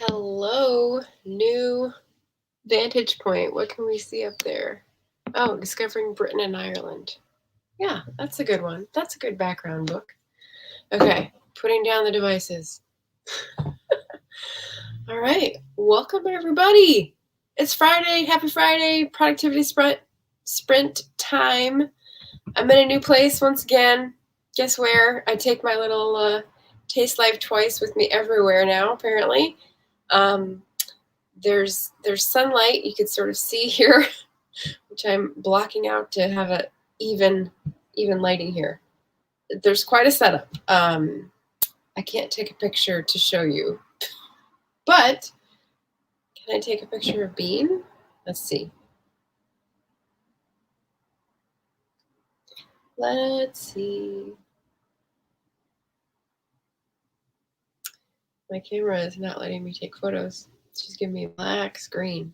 Hello, new vantage point. What can we see up there? Oh, Discovering Britain and Ireland. Yeah, that's a good one. That's a good background book. Okay, putting down the devices. All right, welcome everybody. It's Friday. Happy Friday. Productivity sprint time. I'm in a new place once again. Guess where? I take my little Taste Life Twice with me everywhere now, apparently. There's sunlight you could sort of see here, which I'm blocking out to have a even lighting here. There's quite a setup. I can't take a picture to show you, but can I take a picture of Bean? Let's see. Let's see. My camera is not letting me take photos. It's just giving me a black screen.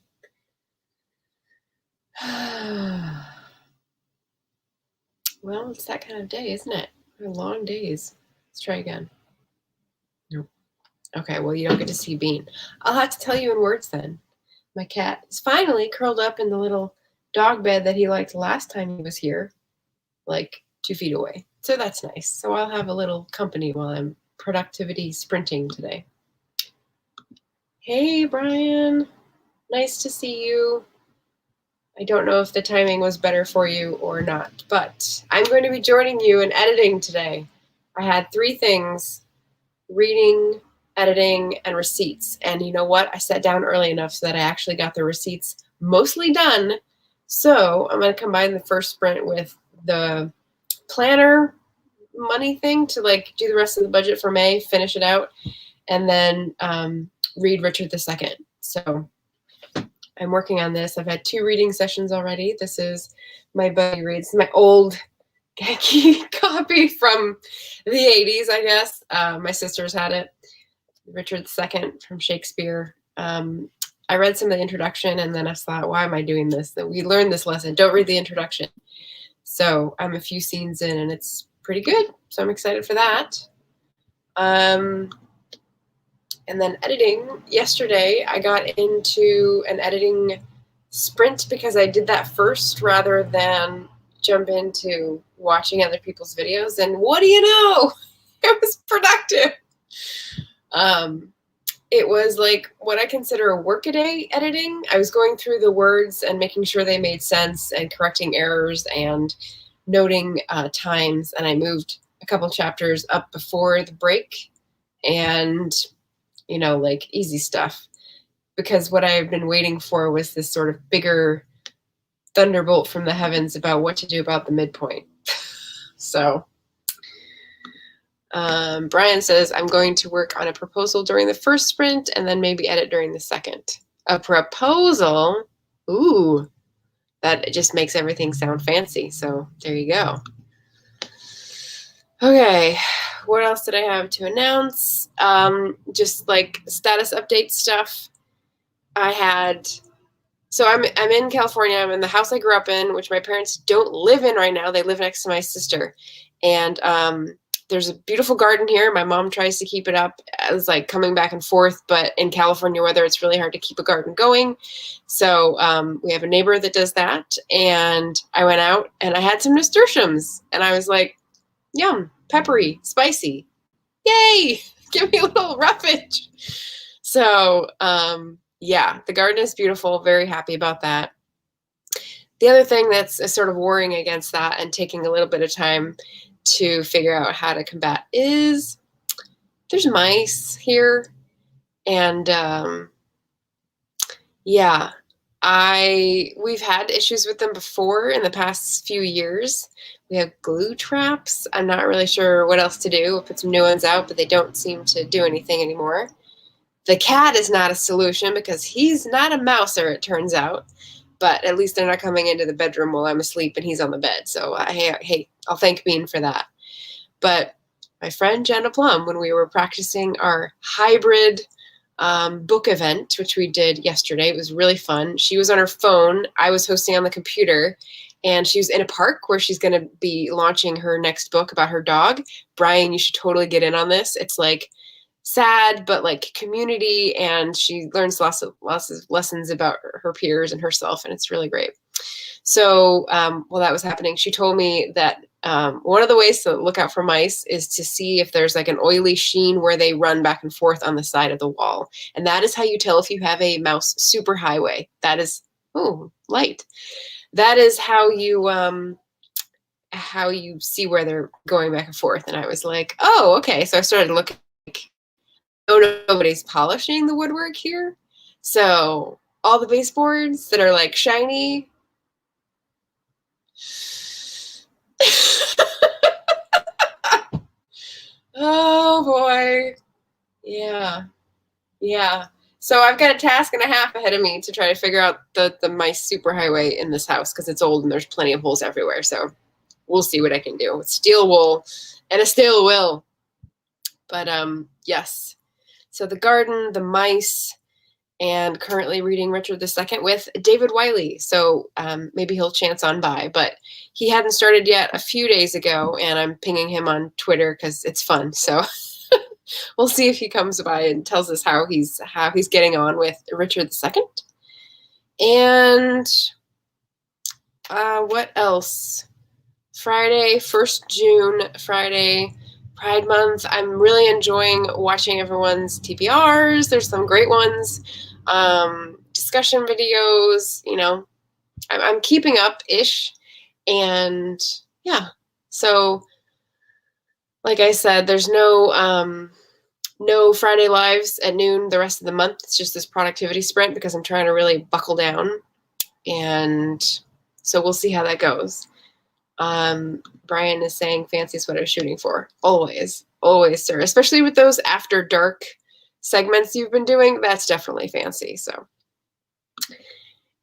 Well, it's that kind of day, isn't it? They're long days. Let's try again. Nope. Okay, well, you don't get to see Bean. I'll have to tell you in words then. My cat is finally curled up in the little dog bed that he liked last time he was here, like 2 feet away. So that's nice. So I'll have a little company while I'm productivity sprinting today. Hey, Brian. Nice to see you. I don't know if the timing was better for you or not, but I'm going to be joining you in editing today. I had 3 things: reading, editing, and receipts. And you know what? I sat down early enough so that I actually got the receipts mostly done. So I'm going to combine the first sprint with the planner money thing to do the rest of the budget for May, finish it out, and then read Richard II. So I'm working on this. I've had 2 reading sessions already. This is my buddy reads, my old Genki copy from the 80s, I guess. My sisters had it. Richard II from Shakespeare. I read some of the introduction and then I thought, why am I doing this? That we learned this lesson. Don't read the introduction. So I'm a few scenes in and it's pretty good. So I'm excited for that. And then editing. Yesterday, I got into an editing sprint because I did that first rather than jump into watching other people's videos. And what do you know? It was productive. It was like what I consider a workaday editing. I was going through the words and making sure they made sense and correcting errors and noting times. And I moved a couple chapters up before the break and, easy stuff. Because what I've been waiting for was this sort of bigger thunderbolt from the heavens about what to do about the midpoint. So Brian says, I'm going to work on a proposal during the first sprint and then maybe edit during the second. A proposal? Ooh, that just makes everything sound fancy. So there you go. Okay, what else did I have to announce? Just like status update stuff. So I'm in California. I'm in the house I grew up in, which my parents don't live in right now. They live next to my sister. And there's a beautiful garden here. My mom tries to keep it up as coming back and forth, but in California weather, it's really hard to keep a garden going. So we have a neighbor that does that. And I went out and I had some nasturtiums and I was like, yum, peppery, spicy. Yay! Give me a little roughage. So yeah, the garden is beautiful. Very happy about that. The other thing that's sort of warring against that and taking a little bit of time to figure out how to combat is there's mice here. And yeah, we've had issues with them before in the past few years. We have glue traps. I'm not really sure what else to do. We'll put some new ones out, but they don't seem to do anything anymore. The cat is not a solution because he's not a mouser, it turns out. But at least they're not coming into the bedroom while I'm asleep and he's on the bed. So hey, I'll thank Bean for that. But my friend Jenna Plum, when we were practicing our hybrid book event, which we did yesterday, it was really fun. She was on her phone. I was hosting on the computer. And she was in a park where she's going to be launching her next book about her dog. Brian, you should totally get in on this. It's like sad, but like community, and she learns lots of lessons about her peers and herself, and it's really great. So while that was happening, she told me that one of the ways to look out for mice is to see if there's like an oily sheen where they run back and forth on the side of the wall. And that is how you tell if you have a mouse superhighway. That is, oh, light. That is how you see where they're going back and forth. And I was like, oh, okay. So I started looking, like, oh, nobody's polishing the woodwork here. So all the baseboards that are like shiny. Oh boy. Yeah. Yeah. So I've got a task and a half ahead of me to try to figure out the mice superhighway in this house because it's old and there's plenty of holes everywhere. So we'll see what I can do. Steel wool and a steel will. But yes. So the garden, the mice, and currently reading Richard II with David Wiley. So maybe he'll chance on by, but he hadn't started yet a few days ago, and I'm pinging him on Twitter because it's fun. So we'll see if he comes by and tells us how he's getting on with Richard II. And what else? Friday, 1st June, Friday, Pride Month. I'm really enjoying watching everyone's TBRs. There's some great ones. Discussion videos, I'm keeping up-ish. And yeah, so like I said, there's no Friday lives at noon the rest of the month. It's just this productivity sprint because I'm trying to really buckle down. And so we'll see how that goes. Brian is saying fancy is what I was shooting for. Always, always, sir. Especially with those after dark segments you've been doing. That's definitely fancy. So,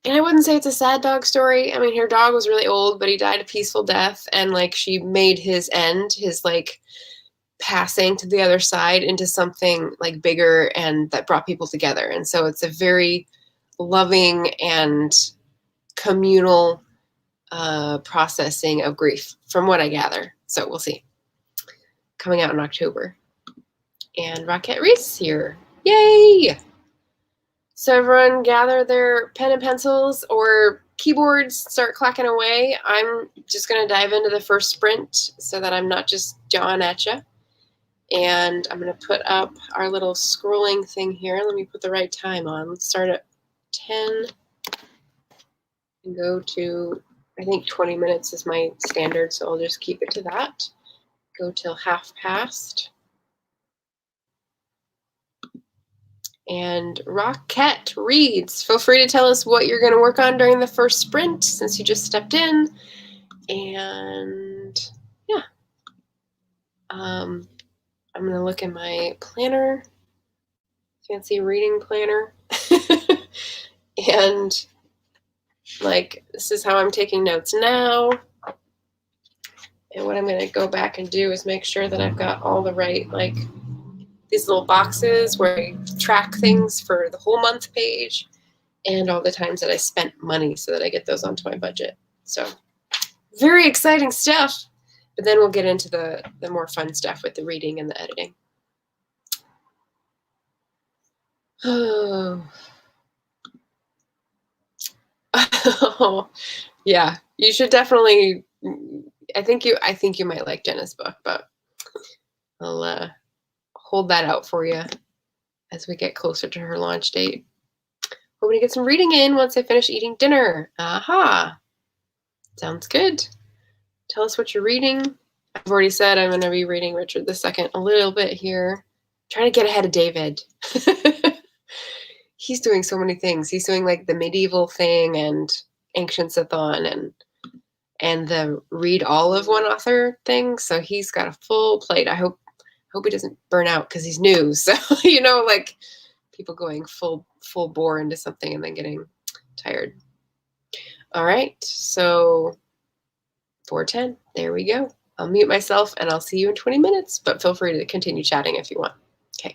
and I wouldn't say it's a sad dog story. I mean, her dog was really old, but he died a peaceful death. And like she made his end, his like passing to the other side into something like bigger and that brought people together. And so it's a very loving and communal processing of grief from what I gather. So we'll see. Coming out in October. And Rocket Reese here. Yay! So everyone gather their pen and pencils or keyboards, start clacking away. I'm just going to dive into the first sprint so that I'm not just jawing at you. And I'm going to put up our little scrolling thing here. Let me put the right time on. Let's start at 10 and go to, I think 20 minutes is my standard, so I'll just keep it to that. Go till 1/2 past. And Rockette reads. Feel free to tell us what you're going to work on during the first sprint since you just stepped in. And yeah. I'm going to look in my planner. Fancy reading planner. And like, this is how I'm taking notes now. And what I'm going to go back and do is make sure that I've got all the right, like, these little boxes where I track things for the whole month page and all the times that I spent money so that I get those onto my budget. So very exciting stuff. But then we'll get into the more fun stuff with the reading and the editing. Oh. Yeah, you should definitely. I think you might like Jenna's book, but I'll hold that out for you as we get closer to her launch date. Hoping to get some reading in once I finish eating dinner. Aha! Sounds good. Tell us what you're reading. I've already said I'm going to be reading Richard II a little bit here. Trying to get ahead of David. He's doing so many things. He's doing like the medieval thing and Ancient Sithon and the read all of one author thing. So he's got a full plate. I hope he doesn't burn out because he's new. So, like people going full bore into something and then getting tired. All right. So 4:10. There we go. I'll mute myself and I'll see you in 20 minutes, but feel free to continue chatting if you want. Okay.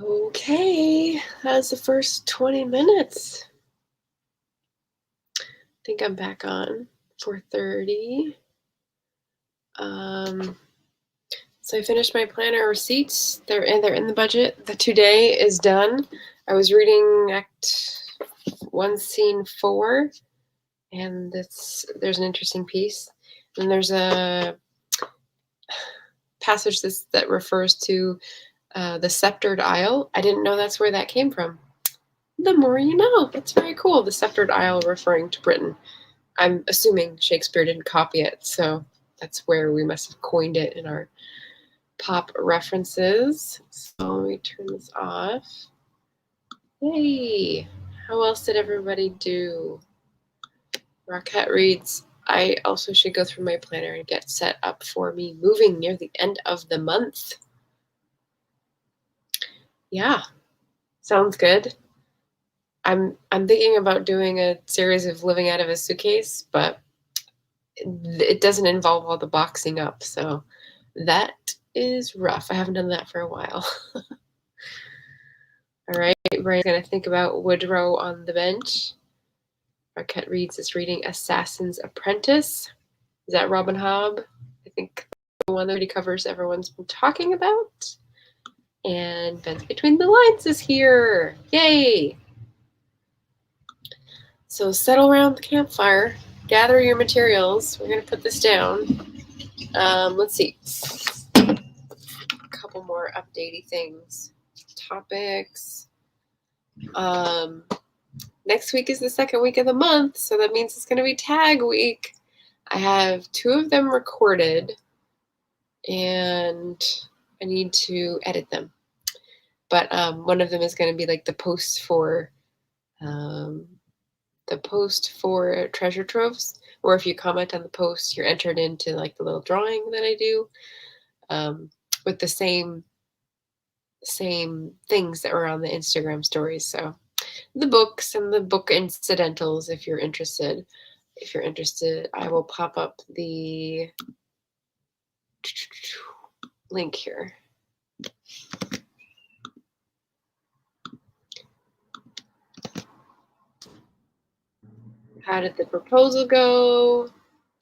Okay, that's the first 20 minutes. I think I'm back on 4:30. So I finished my planner receipts. They're in the budget. The today is done. I was reading Act 1, Scene 4, and there's an interesting piece. And there's a passage that refers to the sceptered isle. I didn't know that's where that came from. The more you know. That's very cool. The sceptered isle referring to Britain. I'm assuming Shakespeare didn't copy it, so that's where we must have coined it in our pop references. So let me turn this off. Yay! How else did everybody do? Rockette reads, I also should go through my planner and get set up for me moving near the end of the month. Yeah, sounds good. I'm thinking about doing a series of living out of a suitcase, but it doesn't involve all the boxing up, so that is rough. I haven't done that for a while. All right, Brian's gonna think about Woodrow on the bench. Marquette Reads is reading Assassin's Apprentice. Is that Robin Hobb? I think the one that already covers everyone's been talking about. And Ben's Between the Lines is here. Yay! So settle around the campfire, gather your materials. We're gonna put this down. Let's see. A couple more updatey things. Topics. Next week is the second week of the month, so that means it's gonna be tag week. I have 2 of them recorded, and I need to edit them. But one of them is going to be like the post for treasure troves, or if you comment on the post, you're entered into like the little drawing that I do with the same things that were on the Instagram stories. So the books and the book incidentals, if you're interested. If you're interested, I will pop up the link here. How did the proposal go?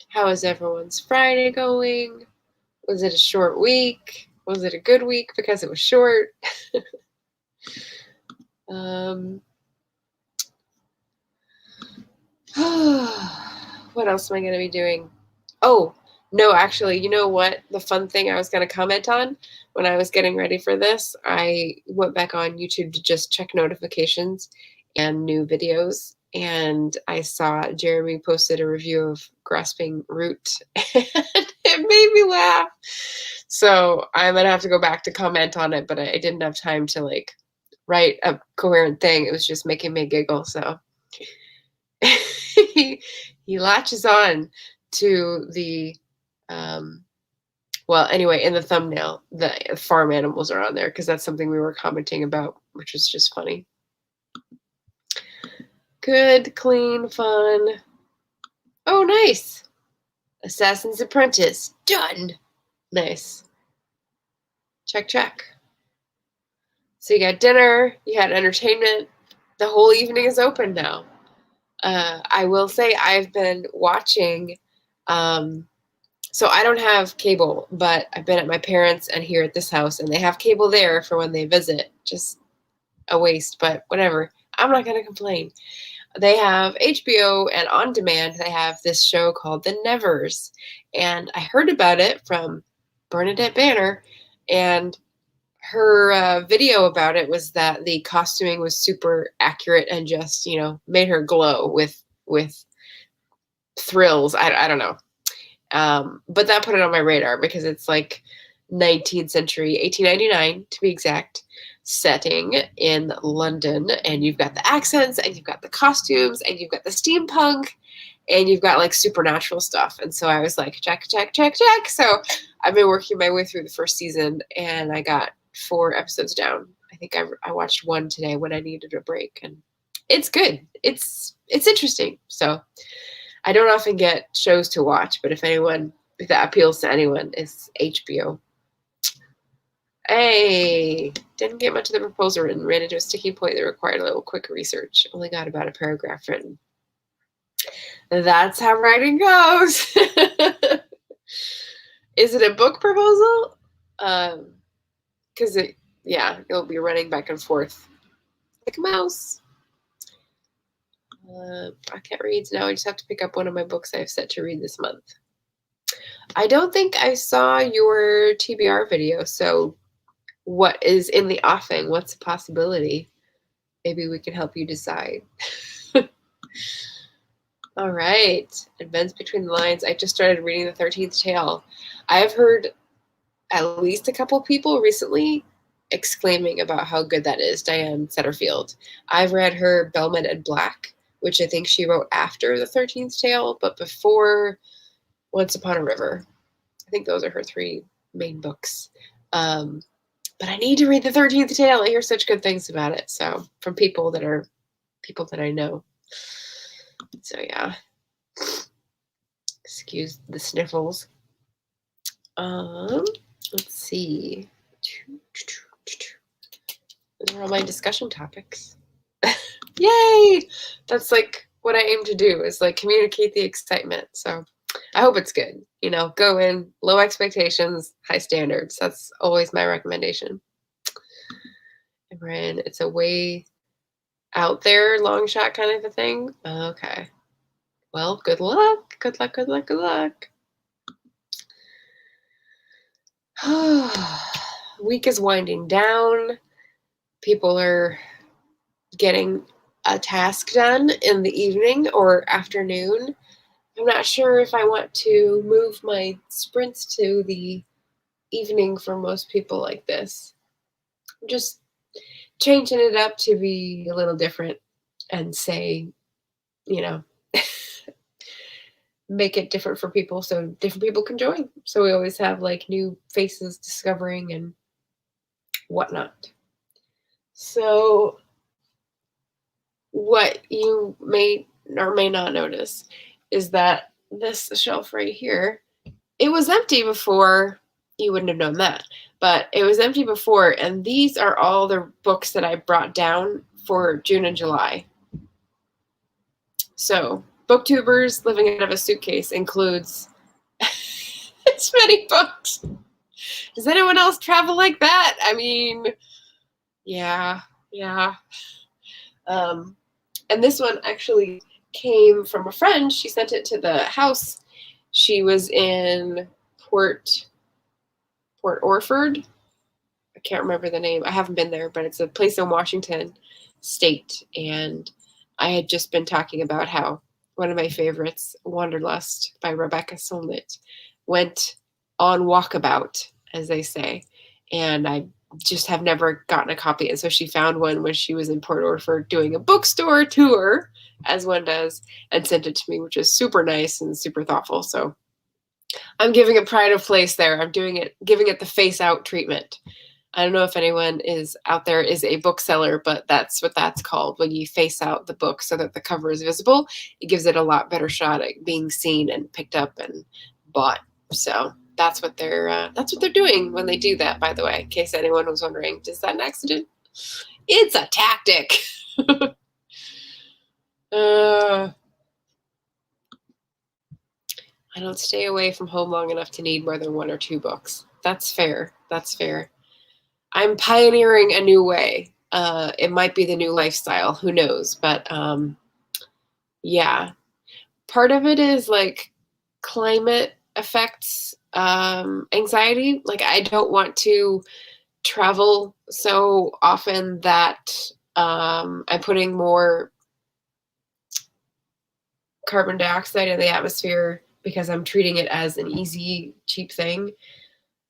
How is everyone's Friday going? Was it a short week? Was it a good week because it was short? What else am I going to be doing? Oh, no, actually, you know what? The fun thing I was going to comment on when I was getting ready for this, I went back on YouTube to just check notifications and new videos. And I saw Jeremy posted a review of Grasping Root. And it made me laugh. So I'm going to have to go back to comment on it, but I didn't have time to like write a coherent thing. It was just making me giggle. So he latches on to the well, anyway, in the thumbnail, the farm animals are on there because that's something we were commenting about, which was just funny. Good, clean, fun. Oh, nice. Assassin's Apprentice. Done. Nice. Check, check. So you got dinner, you had entertainment. The whole evening is open now. I will say I've been watching, so I don't have cable, but I've been at my parents' and here at this house, and they have cable there for when they visit. Just a waste, but whatever. I'm not going to complain. They have HBO, and on demand, they have this show called The Nevers. And I heard about it from Bernadette Banner, and her video about it was that the costuming was super accurate and just, made her glow with thrills. I don't know. But that put it on my radar because it's like 19th century, 1899 to be exact, setting in London. And you've got the accents and you've got the costumes and you've got the steampunk and you've got like supernatural stuff. And so I was like, check, check, check, check. So I've been working my way through the first season and I got 4 episodes down. I think I watched 1 today when I needed a break, and it's good. It's interesting. So I don't often get shows to watch, but if that appeals to anyone, it's HBO. Hey, Didn't get much of the proposal written. Ran into a sticking point that required a little quick research. Only got about a paragraph written. That's how writing goes. Is it a book proposal? Because it'll be running back and forth like a mouse. I can't read, so now I just have to pick up one of my books I've set to read this month. I don't think I saw your TBR video, so what is in the offing? What's a possibility? Maybe we can help you decide. All right. Events between the lines. I just started reading The 13th Tale. I have heard at least a couple people recently exclaiming about how good that is, Diane Setterfield. I've read her Bellman and Black, which I think she wrote after The 13th Tale, but before Once Upon a River. I think those are her three main books. But I need to read The 13th Tale. I hear such good things about it. So from people that I know. So yeah. Excuse the sniffles. Let's see. Those are all my discussion topics. Yay! That's like what I aim to do, is like communicate the excitement. So I hope it's good. Go in, low expectations, high standards. That's always my recommendation. And Brian, it's a way out there, long shot kind of a thing. Okay. Well, good luck. Good luck, good luck, good luck. Week is winding down. People are getting a task done in the evening or afternoon. I'm not sure if I want to move my sprints to the evening for most people like this. I'm just changing it up to be a little different and say, make it different for people so different people can join. So we always have like new faces discovering and whatnot. So what you may or may not notice is that this shelf right here, it was empty before. You wouldn't have known that, but it was empty before, and these are all the books that I brought down for June and July. So Booktubers Living Out of a Suitcase includes as many books. Does anyone else travel like that? I mean, yeah. And this one actually came from a friend. She sent it to the house. She was in Port Orford. I can't remember the name. I haven't been there, but it's a place in Washington State. And I had just been talking about how one of my favorites, Wanderlust by Rebecca Solnit, went on walkabout, as they say. And I just have never gotten a copy. And so she found one when she was in Port Orford doing a bookstore tour, as one does, and sent it to me, which is super nice and super thoughtful. So I'm giving it pride of place there. I'm giving it the face out treatment. I don't know if anyone is out there is a bookseller, but that's what that's called. When you face out the book so that the cover is visible, it gives it a lot better shot at being seen and picked up and bought. So that's what they're doing when they do that, by the way, in case anyone was wondering. Is that an accident? It's a tactic. I don't stay away from home long enough to need more than one or two books. That's fair. I'm pioneering a new way. It might be the new lifestyle. Who knows? But yeah. Part of it is like climate affects anxiety. Like I don't want to travel so often that I'm putting more carbon dioxide in the atmosphere because I'm treating it as an easy, cheap thing.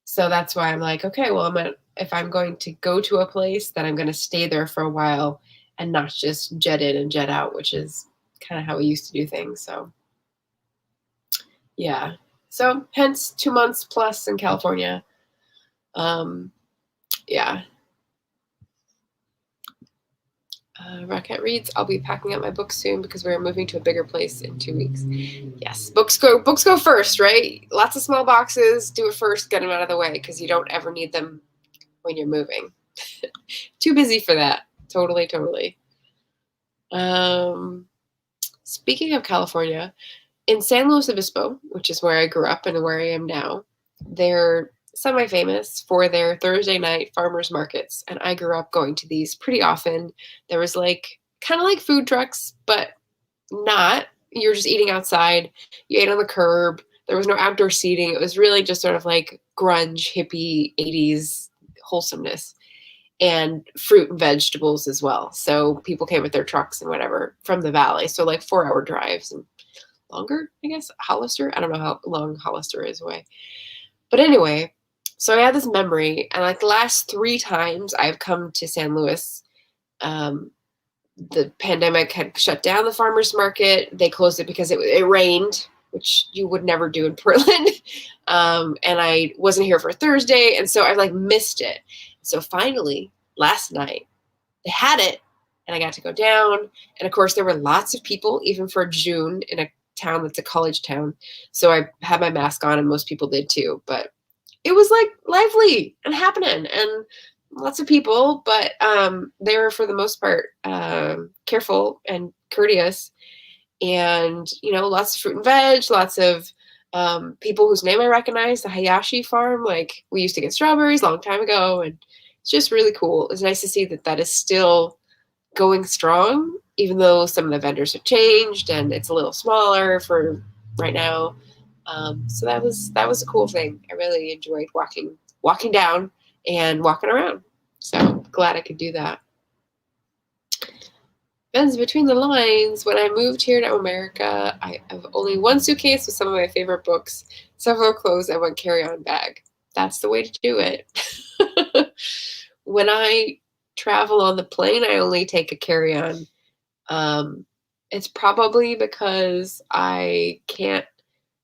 So that's why I'm like, okay, well, if I'm going to go to a place, then I'm going to stay there for a while and not just jet in and jet out, which is kind of how we used to do things. So yeah. So hence 2 months plus in California. Yeah. Rocket Reads. I'll be packing up my books soon because we're moving to a bigger place in 2 weeks. Yes, books go first, right? Lots of small boxes. Do it first. Get them out of the way because you don't ever need them when you're moving. too busy for that. Totally. Speaking of California, in San Luis Obispo, which is where I grew up and where I am now, they're semi-famous for their Thursday night farmers markets. And I grew up going to these pretty often. There was kind of like food trucks, but not. You're just eating outside. You ate on the curb. There was no outdoor seating. It was really just sort of like grunge, hippie, 80s wholesomeness, and fruit and vegetables as well. So people came with their trucks and whatever from the valley. So like 4-hour drives and longer, I guess. Hollister. I don't know how long Hollister is away. But anyway, so I had this memory, and like the last 3 times I've come to San Luis, the pandemic had shut down the farmers market. They closed it because it rained, which you would never do in Portland. And I wasn't here for Thursday, and so I like missed it. So finally, last night, they had it, and I got to go down. And of course, there were lots of people, even for June, in a town that's a college town. So I had my mask on, and most people did too. But it was like lively and happening, and lots of people, but they were for the most part careful and courteous, and lots of fruit and veg, lots of people whose name I recognize. The Hayashi farm, like we used to get strawberries a long time ago, and it's just really cool. It's nice to see that is still going strong, even though some of the vendors have changed and it's a little smaller for right now. So that was a cool thing. I really enjoyed walking down and walking around. So glad I could do that. Bends between the lines. When I moved here to America, I have only one suitcase with some of my favorite books, several clothes, and one carry-on bag. That's the way to do it. When I travel on the plane, I only take a carry-on. It's probably because I can't.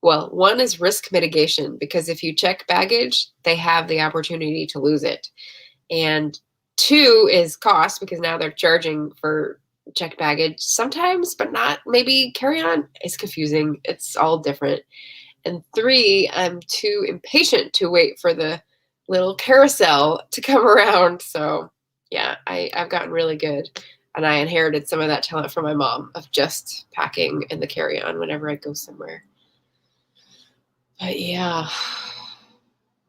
Well, one is risk mitigation, because if you check baggage, they have the opportunity to lose it. And 2 is cost, because now they're charging for checked baggage sometimes, but not maybe carry-on. It's confusing. It's all different. And 3, I'm too impatient to wait for the little carousel to come around. So yeah, I've gotten really good. And I inherited some of that talent from my mom of just packing in the carry-on whenever I go somewhere. But yeah,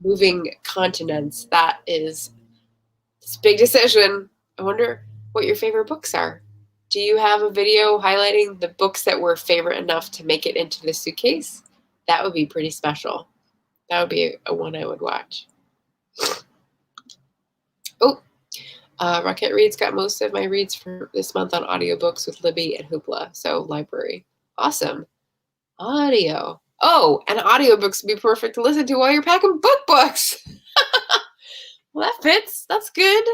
moving continents, that is this big decision. I wonder what your favorite books are. Do you have a video highlighting the books that were favorite enough to make it into the suitcase? That would be pretty special. That would be a one I would watch. Oh, Rocket Reads got most of my reads for this month on audiobooks with Libby and Hoopla. So library. Awesome. Audio. Oh, and audiobooks would be perfect to listen to while you're packing books. Well, that fits. That's good.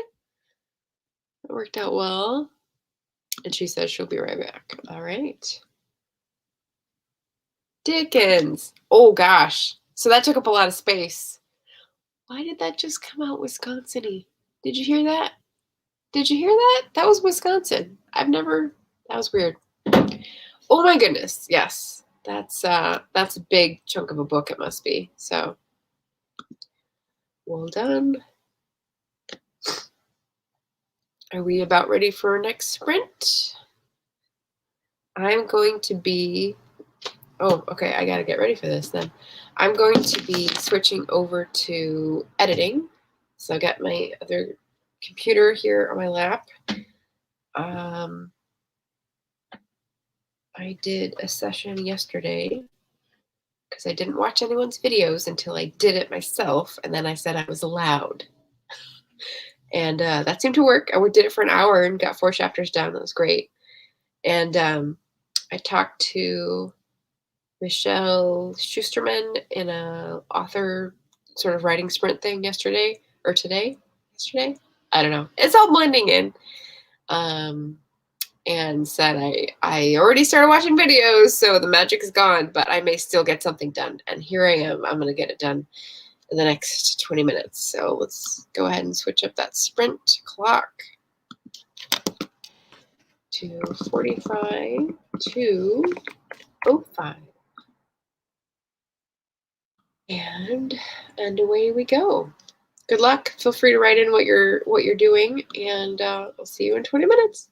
It worked out well. And she says she'll be right back. All right. Dickens. Oh, gosh. So that took up a lot of space. Why did that just come out Wisconsin-y? Did you hear that? Did you hear that? That was Wisconsin. That was weird. Oh my goodness. Yes. That's a big chunk of a book, it must be. So well done. Are we about ready for our next sprint? I'm going to be, oh, okay, I gotta get ready for this then. I'm going to be switching over to editing. So I got my other computer here on my lap. I did a session yesterday because I didn't watch anyone's videos until I did it myself, and then I said I was allowed. And that seemed to work. I did it for an hour and got 4 chapters done. That was great. And I talked to Michelle Schusterman in a author sort of writing sprint thing yesterday. I don't know. It's all blending in. And said I already started watching videos, so the magic is gone, but I may still get something done. And here I am. I'm going to get it done in the next 20 minutes. So let's go ahead and switch up that sprint clock to 45 to 05. And away we go. Good luck. Feel free to write in what you're doing, and I'll see you in 20 minutes.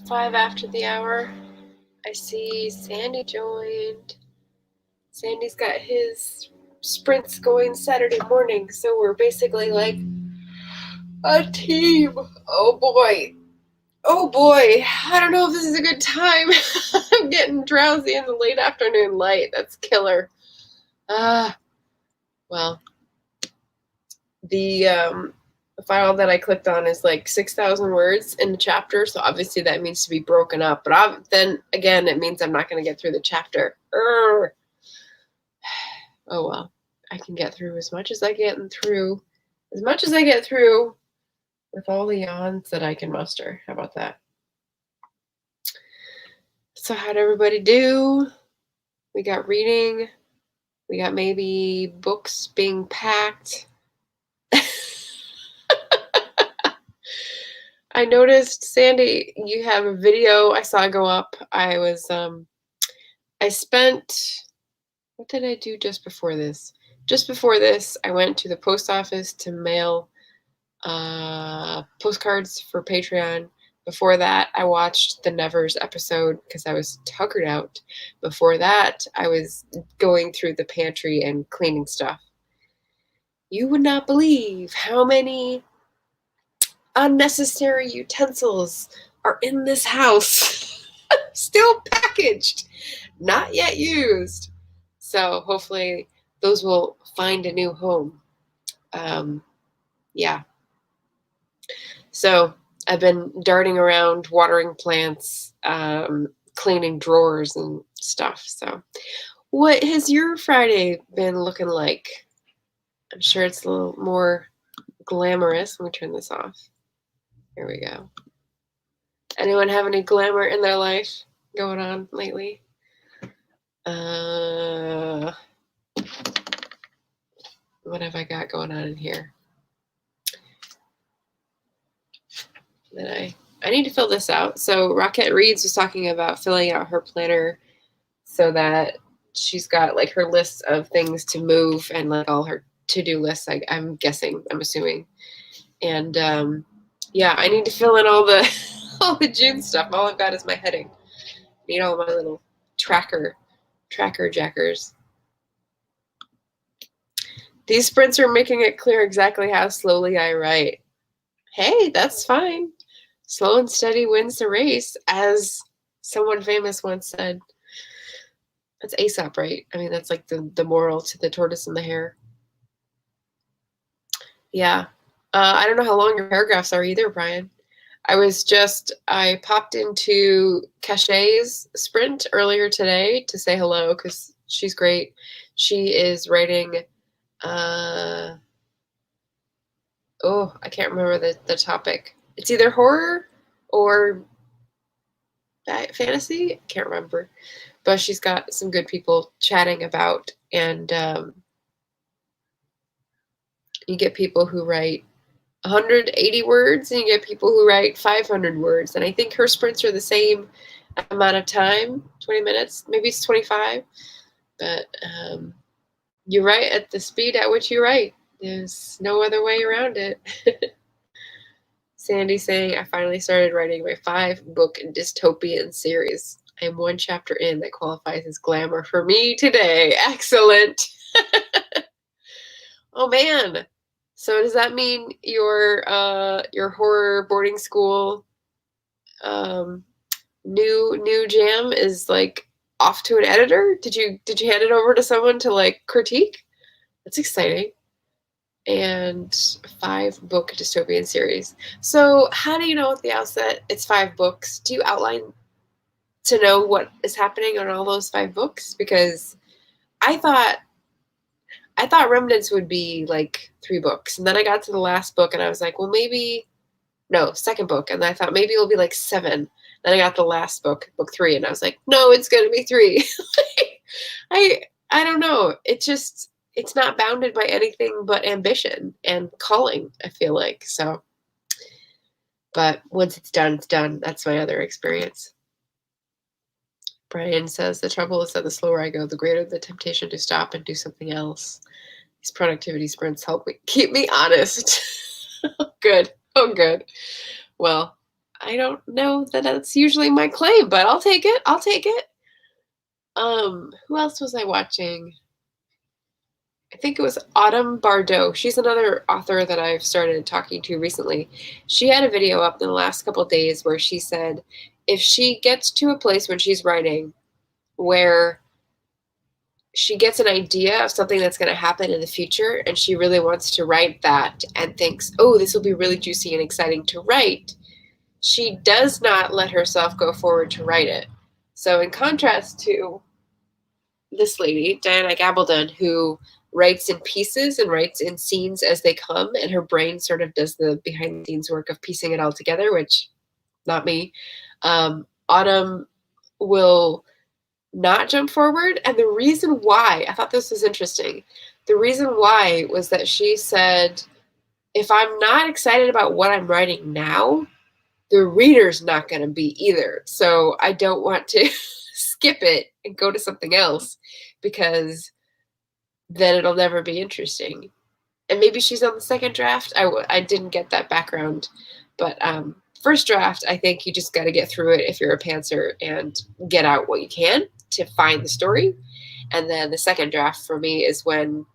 5 after the hour. I see Sandy joined. Sandy's got his sprints going Saturday morning, so we're basically like a team. Oh boy. Oh boy. I don't know if this is a good time. I'm getting drowsy in the late afternoon light. That's killer. Well, the file that I clicked on is like 6,000 words in the chapter, so obviously that means to be broken up. But then again, it means I'm not going to get through the chapter. Oh well, I can get through as much as I get through with all the yawns that I can muster. How about that? So how'd everybody do? We got reading. We got maybe books being packed. I noticed, Sandy, you have a video I saw go up. I spent, what did I do just before this? Just before this, I went to the post office to mail postcards for Patreon. Before that, I watched the Nevers episode because I was tuckered out. Before that, I was going through the pantry and cleaning stuff. You would not believe how many unnecessary utensils are in this house. Still packaged, not yet used. So hopefully those will find a new home. Yeah. So I've been darting around, watering plants, cleaning drawers and stuff. So what has your Friday been looking like? I'm sure it's a little more glamorous. Let me turn this off. Here we go. Anyone have any glamour in their life going on lately? What have I got going on in here? Then I need to fill this out. So Rockette Reeds was talking about filling out her planner so that she's got like her list of things to move and like all her to-do lists. I'm assuming. And yeah, I need to fill in all the all the June stuff. All I've got is my heading. I need all my little tracker jackers. These sprints are making it clear exactly how slowly I write. Hey, that's fine. Slow and steady wins the race, as someone famous once said. That's Aesop, right? I mean, that's like the moral to the tortoise and the hare. Yeah. I don't know how long your paragraphs are either, Brian. I popped into Cachet's sprint earlier today to say hello because she's great. She is writing, I can't remember the topic. It's either horror or fantasy. I can't remember. But she's got some good people chatting about, and you get people who write 180 words and you get people who write 500 words. And I think her sprints are the same amount of time, 20 minutes, maybe it's 25. But you write at the speed at which you write. There's no other way around it. Sandy saying, I finally started writing my 5-book dystopian series. I am 1 chapter in that qualifies as glamour for me today. Excellent. Oh man. So does that mean your horror boarding school new jam is like off to an editor? Did you hand it over to someone to like critique? That's exciting. And 5-book dystopian series. So how do you know at the outset it's 5 books? Do you outline to know what is happening on all those 5 books? Because I thought Remnants would be like 3 books. And then I got to the last book and I was like, well, maybe, no, second book. And I thought maybe it'll be like 7. Then I got the last book, book 3. And I was like, no, it's going to be 3. I don't know. It's not bounded by anything but ambition and calling, I feel like. So, but once it's done, it's done. That's my other experience. Brian says, the trouble is that the slower I go, the greater the temptation to stop and do something else. These productivity sprints help keep me honest. Good. Oh, good. Well, I don't know that that's usually my claim, but I'll take it. I'll take it. Who else was I watching? I think it was Autumn Bardot. She's another author that I've started talking to recently. She had a video up in the last couple of days where she said if she gets to a place when she's writing where she gets an idea of something that's going to happen in the future and she really wants to write that and thinks, oh, this will be really juicy and exciting to write, she does not let herself go forward to write it. So in contrast to this lady, Diana Gabaldon, who writes in pieces and writes in scenes as they come, and her brain sort of does the behind the scenes work of piecing it all together, which not me. Autumn will not jump forward. And the reason why, I thought this was interesting. The reason why was that she said, if I'm not excited about what I'm writing now, the reader's not going to be either. So I don't want to skip it and go to something else because then it'll never be interesting. And maybe she's on the second draft. I didn't get that background. But first draft, I think you just got to get through it if you're a pantser and get out what you can to find the story. And then the second draft for me is when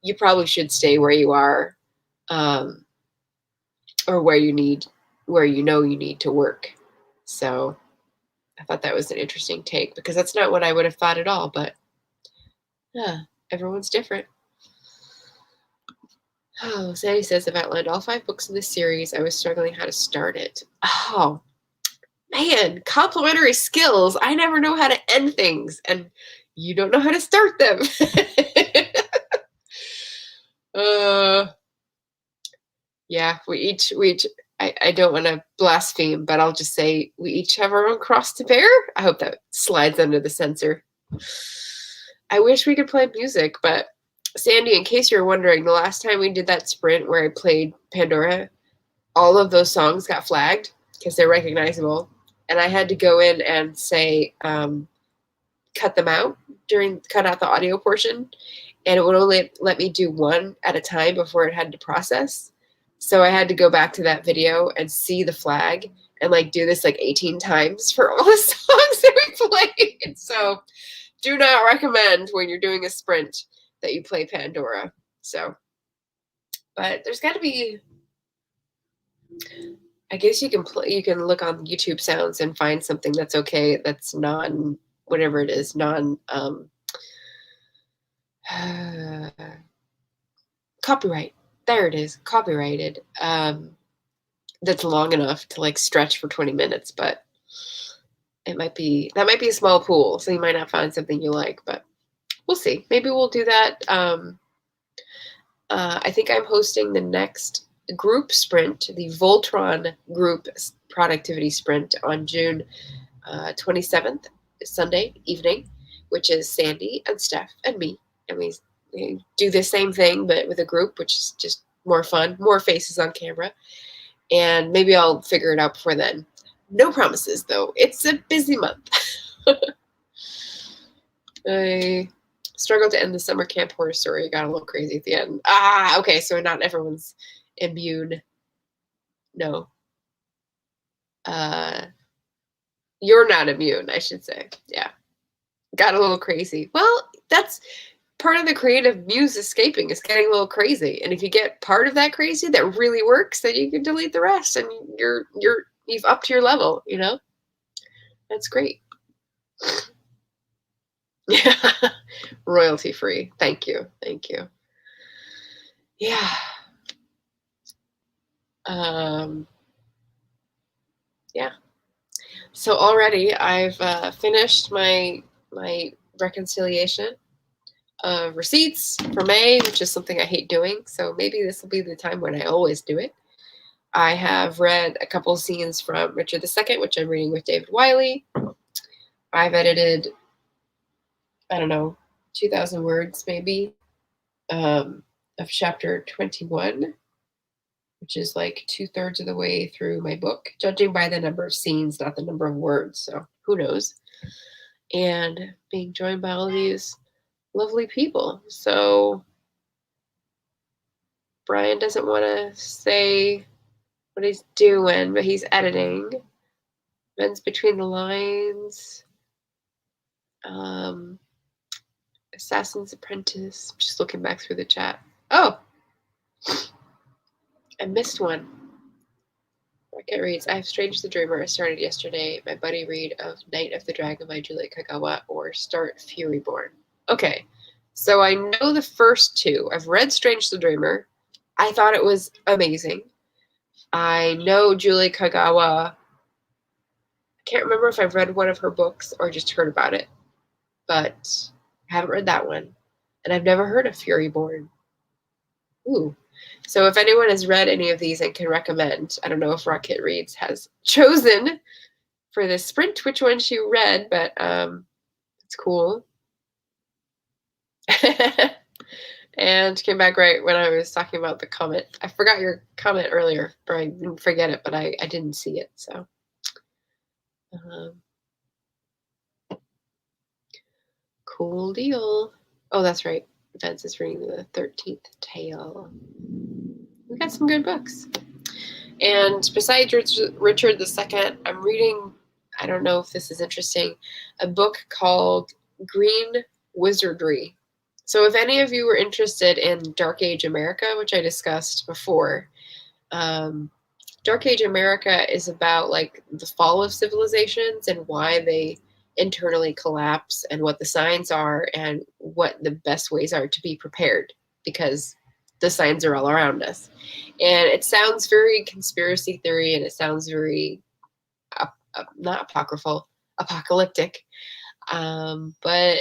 you probably should stay where you are, or where you know you need to work. So I thought that was an interesting take because that's not what I would have thought at all. But yeah, everyone's different. Oh, Sandy says I've outlined all 5 books in this series. I was struggling how to start it. Oh, man, complementary skills. I never know how to end things, and you don't know how to start them. Yeah, we each. I don't want to blaspheme, but I'll just say we each have our own cross to bear. I hope that slides under the censor. I wish we could play music, but Sandy, in case you're wondering, the last time we did that sprint where I played Pandora, all of those songs got flagged because they're recognizable. And I had to go in and say, cut them out cut out the audio portion. And it would only let me do one at a time before it had to process. So I had to go back to that video and see the flag and like do this like 18 times for all the songs that we played. So do not recommend when you're doing a sprint that you play Pandora. So, but there's got to be, I guess you can look on YouTube sounds and find something that's okay, that's non, whatever it is, non copyright. There it is, copyrighted. That's long enough to like stretch for 20 minutes, but that might be a small pool, so you might not find something you like, but we'll see. Maybe we'll do that. I think I'm hosting the next group sprint, the Voltron group productivity sprint on June 27th, Sunday evening, which is Sandy and Steph and me. And we do the same thing, but with a group, which is just more fun, more faces on camera. And maybe I'll figure it out before then. No promises, though. It's a busy month. I struggled to end the summer camp horror story. It got a little crazy at the end. Okay, so not everyone's immune. No. You're not immune, I should say. Yeah. Got a little crazy. Well, that's part of the creative muse escaping, is getting a little crazy. And if you get part of that crazy that really works, then you can delete the rest and you've upped your level, you know? That's great. Yeah. Royalty free. Thank you. Thank you. Yeah. Yeah. So already I've finished my reconciliation of receipts for May, which is something I hate doing. So maybe this will be the time when I always do it. I have read a couple scenes from Richard II, which I'm reading with David Wiley. I've edited, I don't know, 2,000 words maybe of chapter 21, which is like 2/3 of the way through my book, judging by the number of scenes, not the number of words. So who knows? And being joined by all these lovely people. So Brian doesn't want to say what he's doing, but he's editing. Men's Between the Lines. Assassin's Apprentice. Just looking back through the chat. Oh, I missed one. Rocket reads, I have Strange the Dreamer. I started yesterday. My buddy read of Night of the Dragon by Julie Kagawa or start Furyborn. Okay, so I know the first two. I've read Strange the Dreamer. I thought it was amazing. I know Julie Kagawa. I can't remember if I've read one of her books or just heard about it, but I haven't read that one. And I've never heard of Furyborn. Ooh. So if anyone has read any of these and can recommend, I don't know if Rocket Reads has chosen for this sprint which one she read, but it's cool. And came back right when I was talking about the comment. I forgot your comment earlier, or I didn't forget it, but I didn't see it. So, cool deal. Oh, that's right. Vince is reading the 13th Tale. We got some good books. And besides Richard II, I'm reading, I don't know if this is interesting, a book called Green Wizardry. So if any of you were interested in Dark Age America, which I discussed before, Dark Age America is about like the fall of civilizations and why they internally collapse and what the signs are and what the best ways are to be prepared, because the signs are all around us. And it sounds very conspiracy theory, and it sounds very not apocryphal, apocalyptic. But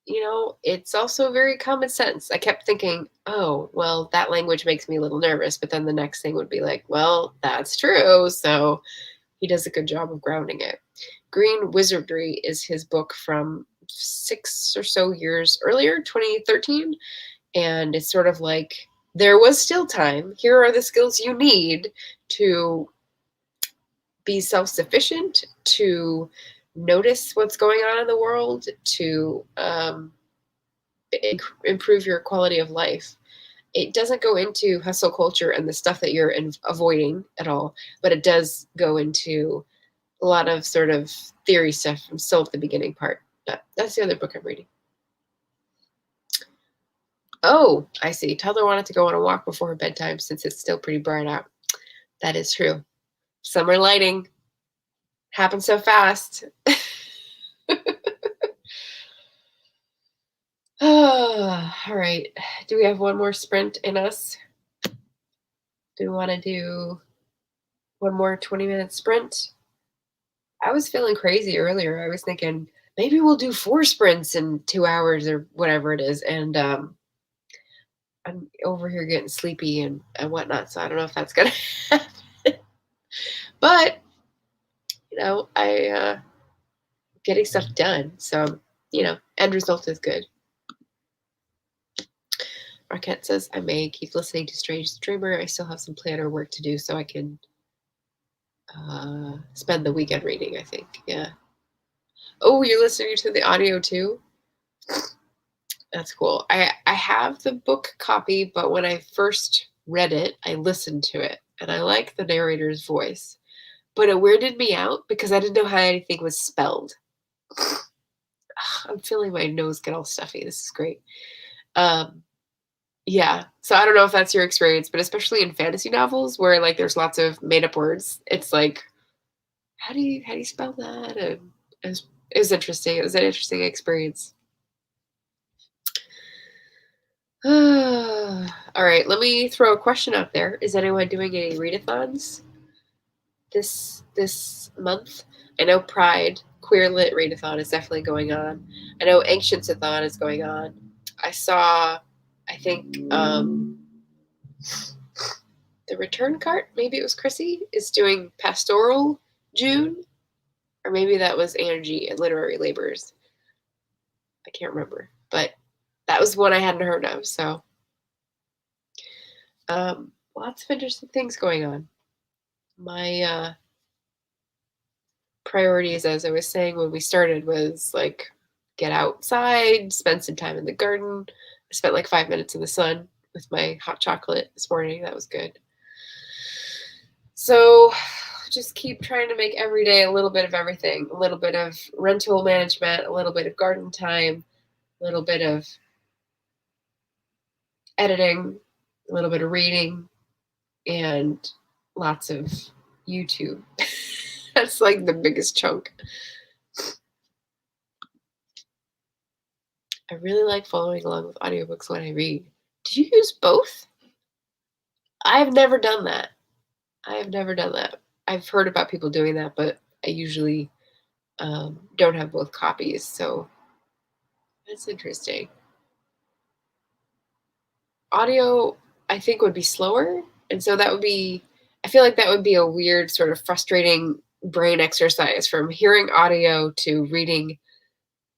you know, it's also very common sense. I kept thinking, oh, well, that language makes me a little nervous, but then the next thing would be like, well, that's true. So he does a good job of grounding it. Green Wizardry is his book from 6 or so years earlier, 2013. And it's sort of like, there was still time. Here are the skills you need to be self-sufficient, to notice what's going on in the world, to improve your quality of life. It doesn't go into hustle culture and the stuff that you're avoiding at all, but it does go into a lot of sort of theory stuff from still at the beginning part. But that's the other book I'm reading. Oh, I see. Toddler wanted to go on a walk before her bedtime since it's still pretty bright out. That is true. Summer lighting happens so fast. Oh, all right. Do we have one more sprint in us? Do we want to do one more 20-minute sprint? I was feeling crazy earlier. I was thinking maybe we'll do 4 sprints in 2 hours or whatever it is. And I'm over here getting sleepy and whatnot. So I don't know if that's going to happen. But, you know, getting stuff done. So, you know, end result is good. Raquette says, I may keep listening to Strange the Dreamer. I still have some planner work to do so I can spend the weekend reading, I think. Yeah. Oh, you're listening to the audio too? That's cool. I have the book copy, but when I first read it, I listened to it, and I like the narrator's voice. But it weirded me out because I didn't know how anything was spelled. I'm feeling my nose get all stuffy. This is great. Yeah. So I don't know if that's your experience, but especially in fantasy novels where like there's lots of made up words, it's like, how do you spell that? And it was interesting. It was an interesting experience. All right, let me throw a question out there. Is anyone doing any readathons this month? I know Pride Queer Lit readathon is definitely going on. I know Ancients-a-thon is going on. I saw, I think, the Return Cart, maybe it was Chrissy, is doing Pastoral June, or maybe that was Angie at Literary Labors. I can't remember, but that was one I hadn't heard of. So lots of interesting things going on. My priorities, as I was saying when we started, was like get outside, spend some time in the garden. I spent like 5 minutes in the sun with my hot chocolate this morning. That was good. So just keep trying to make every day a little bit of everything, a little bit of rental management, a little bit of garden time, a little bit of editing, a little bit of reading, and lots of YouTube. That's like the biggest chunk. I really like following along with audiobooks when I read. Do you use both? I've never done that. I've heard about people doing that, but I usually don't have both copies, so that's interesting. Audio, I think, would be slower, and so I feel like that would be a weird sort of frustrating brain exercise from hearing audio to reading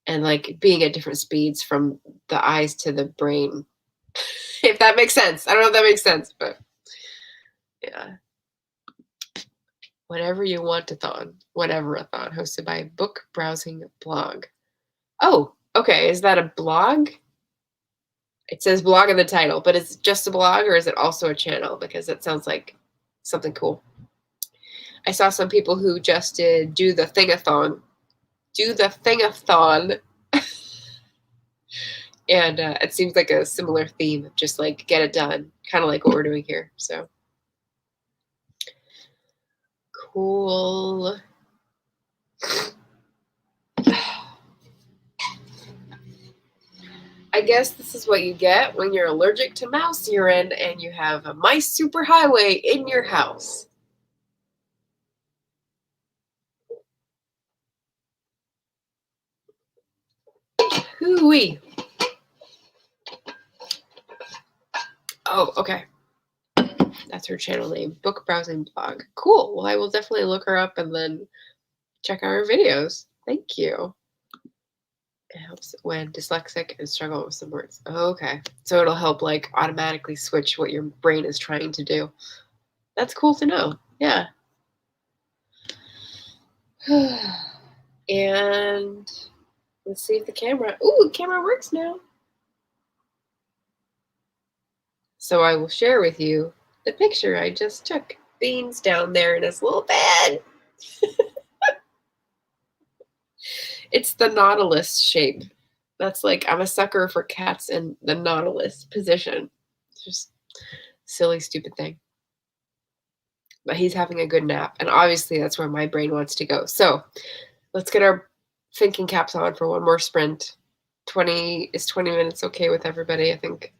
and like being at different speeds from the eyes to the brain. If that makes sense. I don't know if that makes sense, but yeah. Whatever You Want a Thon, Whatever a Thon, hosted by Book Browsing Blog. Oh, okay. Is that a blog? It says blog in the title, but is it just a blog or is it also a channel? Because it sounds like something cool. I saw some people who just did do the thingathon. And it seems like a similar theme, just like get it done, kind of like what we're doing here. So cool. I guess this is what you get when you're allergic to mouse urine and you have a mice superhighway in your house. Hooey. Oh, okay. That's her channel name, Book Browsing Blog. Cool. Well, I will definitely look her up and then check out her videos. Thank you. It helps when dyslexic and struggle with some words. Okay. So it'll help like automatically switch what your brain is trying to do. That's cool to know. Yeah. And let's see if the camera works now. So I will share with you the picture I just took. Beans down there in his little bed. It's the nautilus shape. That's like, I'm a sucker for cats in the nautilus position. It's just silly, stupid thing. But he's having a good nap. And obviously that's where my brain wants to go. So let's get our thinking caps on for one more sprint. 20 minutes okay with everybody? I think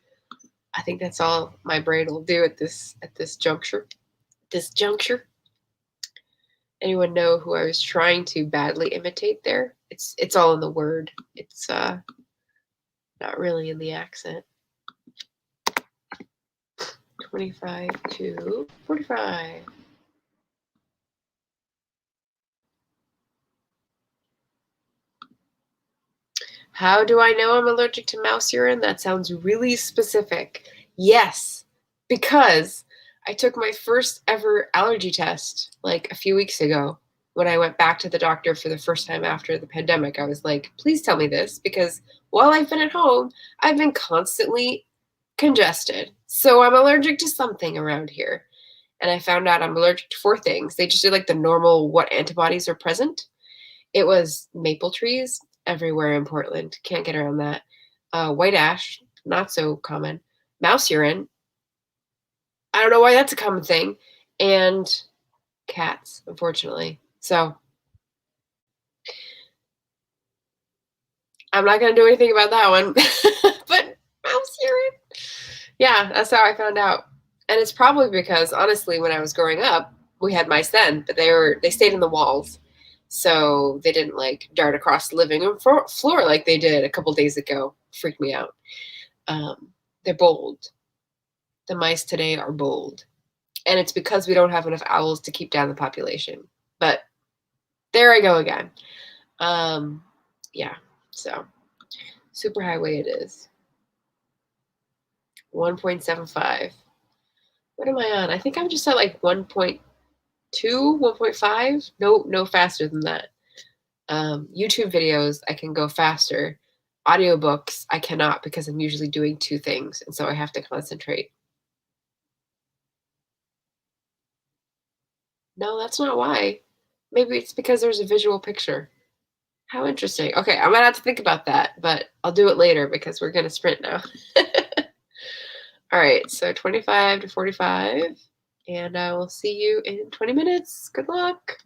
that's all my brain will do at this juncture. Anyone know who I was trying to badly imitate there? It's all in the word. It's not really in the accent. 25 to 45. How do I know I'm allergic to mouse urine? That sounds really specific. Yes, because I took my first ever allergy test like a few weeks ago when I went back to the doctor for the first time after the pandemic. I was like, please tell me this, because while I've been at home, I've been constantly congested. So I'm allergic to something around here. And I found out I'm allergic to 4 things. They just did like the normal what antibodies are present. It was maple trees everywhere in Portland. Can't get around that. White ash, not so common. Mouse urine. I don't know why that's a common thing. And cats, unfortunately. So I'm not going to do anything about that one. But mouse urine. Yeah, that's how I found out. And it's probably because, honestly, when I was growing up, we had mice then, but they stayed in the walls. So they didn't like dart across the living room floor like they did a couple days ago. Freaked me out. They're bold. The mice today are bold. And it's because we don't have enough owls to keep down the population. But there I go again. Yeah, so superhighway it is. 1.75. What am I on? I think I'm just at like 1.2, 1.5. No faster than that. YouTube videos, I can go faster. Audiobooks, I cannot because I'm usually doing 2 things, and so I have to concentrate. No, that's not why. Maybe it's because there's a visual picture. How interesting. Okay, I'm gonna have to think about that, but I'll do it later because we're gonna sprint now. All right, so 25 to 45, and I will see you in 20 minutes. Good luck.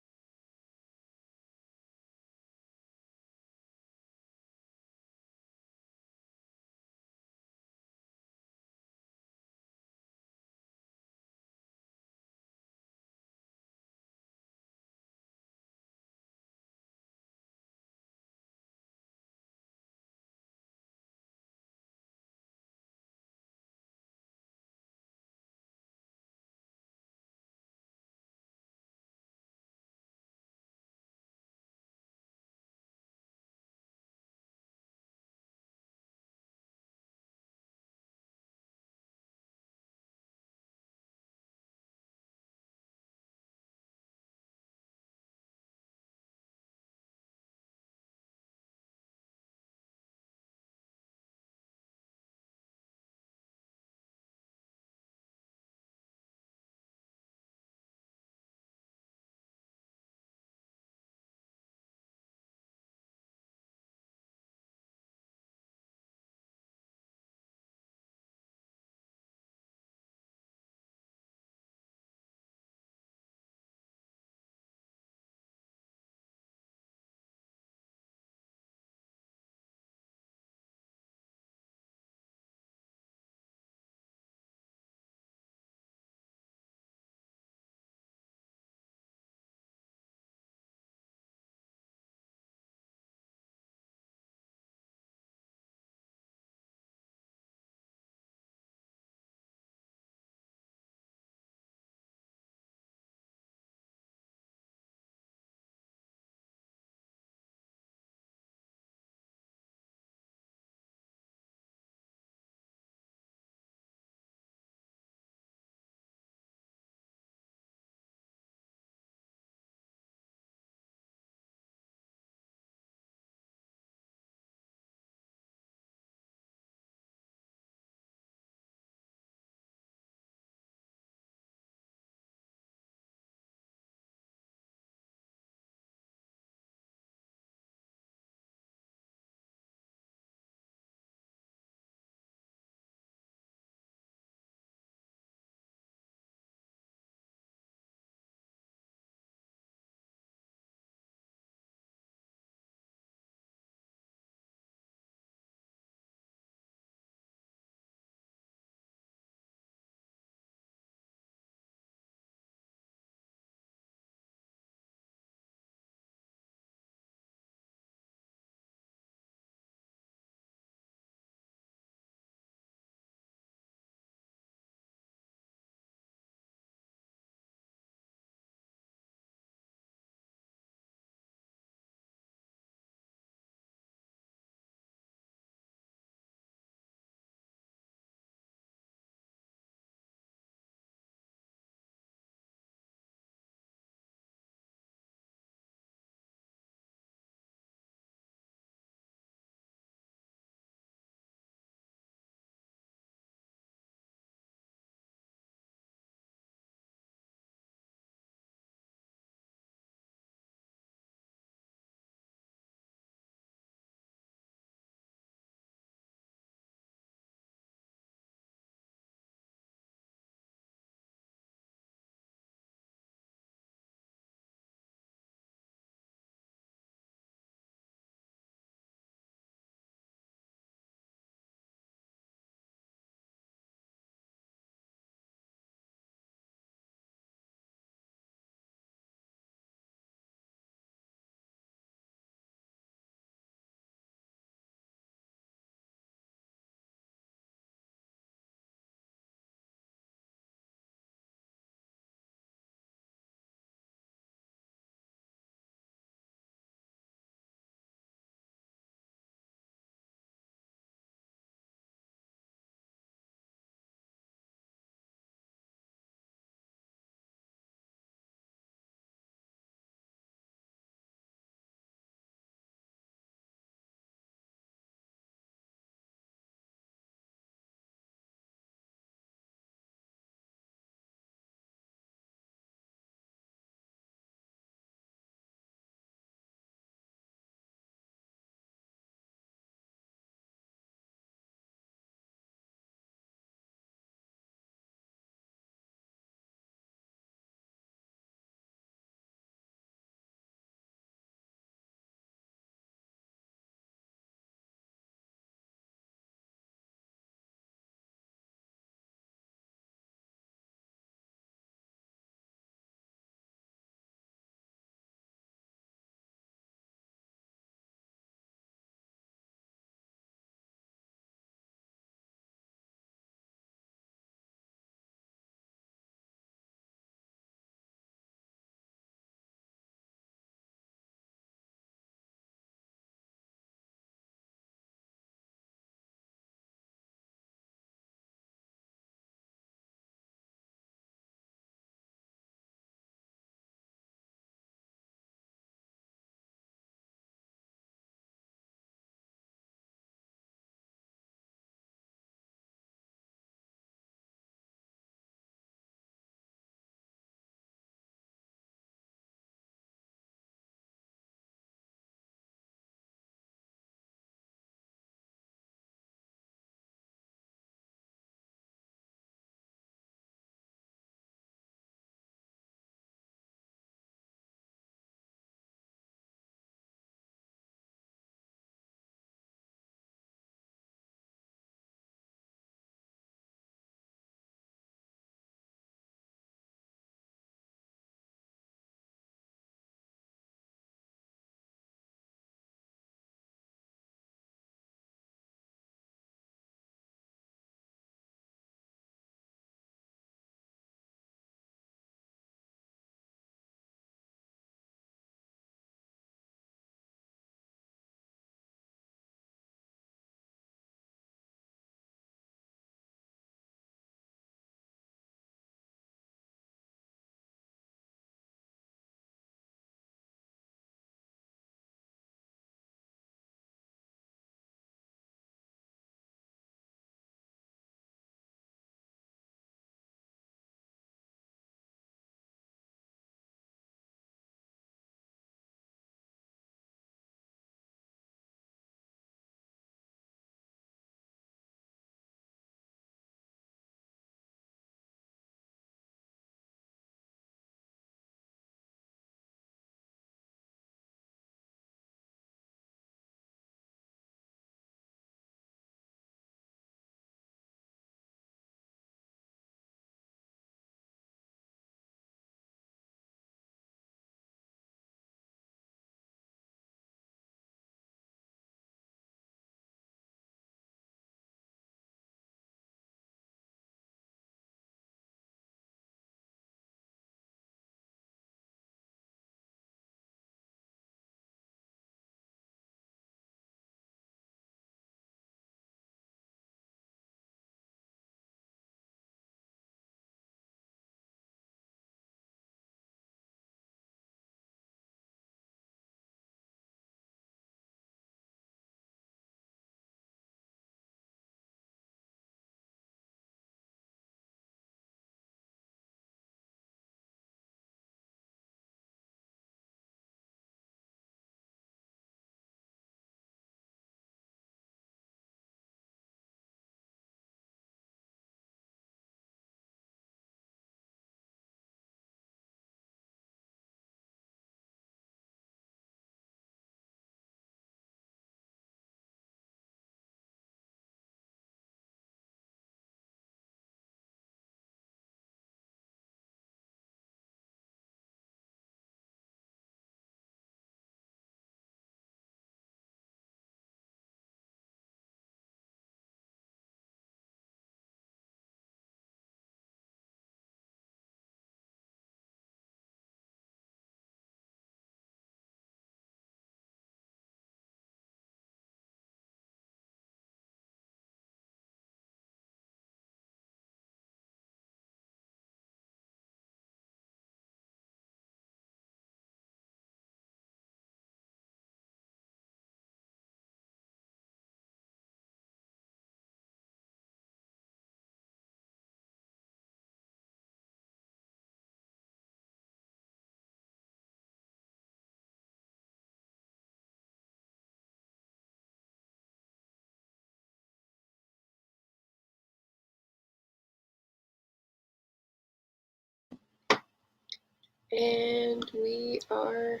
And we are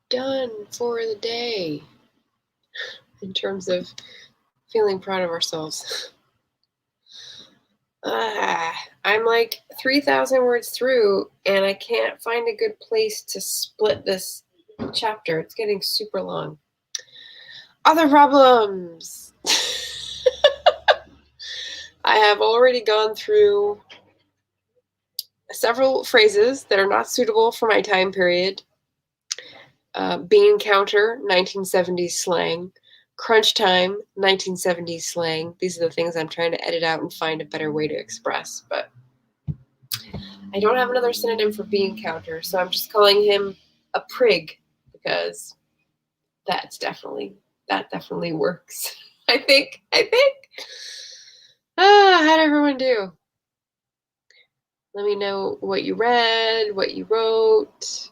done for the day in terms of feeling proud of ourselves. I'm like 3,000 words through, and I can't find a good place to split this chapter. It's getting super long. Other problems. I have already gone through several phrases that are not suitable for my time period. Bean counter, 1970s slang. Crunch time, 1970s slang. These are the things I'm trying to edit out and find a better way to express. But I don't have another synonym for bean counter, so I'm just calling him a prig because that definitely works. I think. How'd everyone do? Let me know what you read, what you wrote,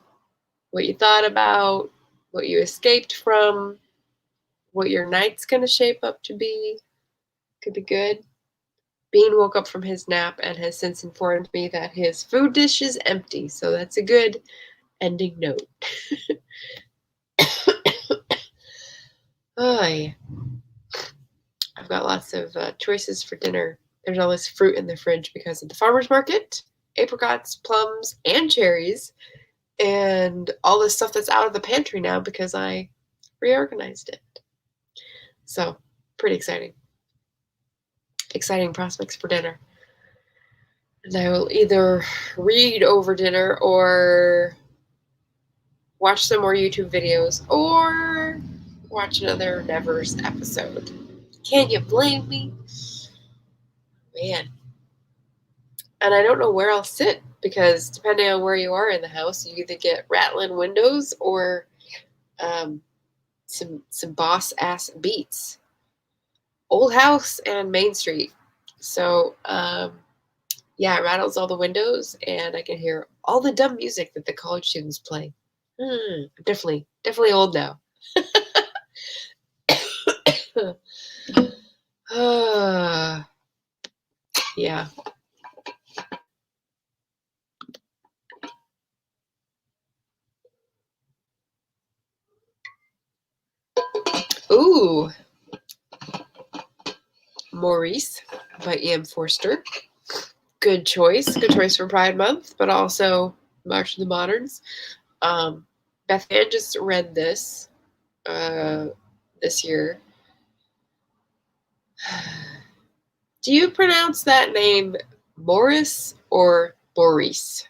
what you thought about, what you escaped from, what your night's going to shape up to be. Could be good. Bean woke up from his nap and has since informed me that his food dish is empty, so that's a good ending note. Oh, yeah. I've got lots of choices for dinner. There's all this fruit in the fridge because of the farmer's market, apricots, plums, and cherries, and all this stuff that's out of the pantry now because I reorganized it. So, pretty exciting. Exciting prospects for dinner. And I will either read over dinner or watch some more YouTube videos or watch another Nevers episode. Can you blame me? Man. And I don't know where I'll sit because depending on where you are in the house, you either get rattling windows or some boss ass beats. Old house and Main Street. So yeah, it rattles all the windows and I can hear all the dumb music that the college students play. I'm definitely old now. Yeah. Ooh. Maurice by E.M. Forster. Good choice. Good choice for Pride Month, but also March of the Moderns. Beth Ann just read this this year. Do you pronounce that name Morris or Maurice?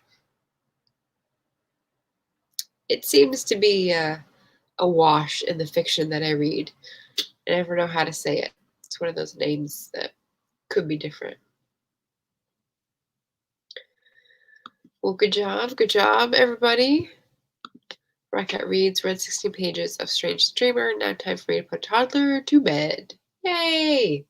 It seems to be a wash in the fiction that I read. I never know how to say it. It's one of those names that could be different. Well, good job, everybody. Rocket reads, read 16 pages of Strange Dreamer. Now time for me to put toddler to bed. Yay!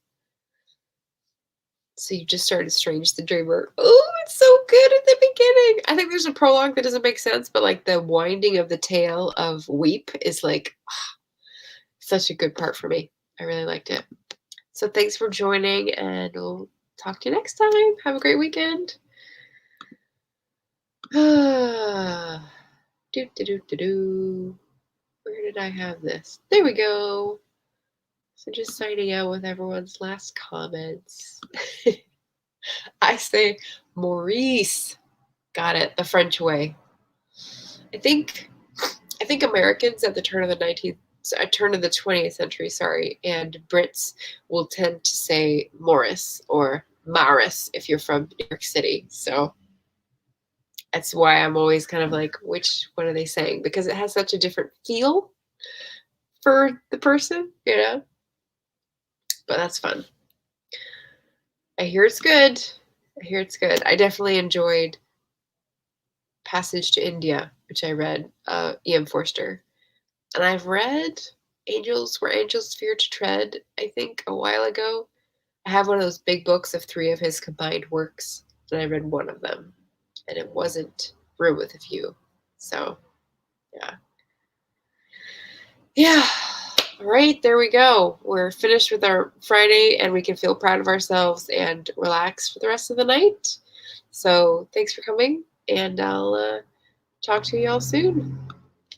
So you just started Strange the Dreamer. Oh, it's so good at the beginning. I think there's a prologue that doesn't make sense, but like the winding of the tale of Weep is like such a good part for me. I really liked it. So thanks for joining, and we'll talk to you next time. Have a great weekend. Where did I have this? There we go. So just signing out with everyone's last comments. I say Maurice. Got it, the French way. I think Americans at the turn of the 20th century, and Brits will tend to say Morris or Maris if you're from New York City. So that's why I'm always kind of like, which one are they saying? Because it has such a different feel for the person, you know? But that's fun. I hear it's good. I definitely enjoyed Passage to India, which I read, E.M. Forster. And I've read Angels Where Angels Fear to Tread, I think, a while ago. I have one of those big books of 3 of his combined works, and I read one of them. And it wasn't Room with a View. So, yeah. Yeah. All right, there we go. We're finished with our Friday, and we can feel proud of ourselves and relax for the rest of the night. So thanks for coming. and I'll talk to y'all soon.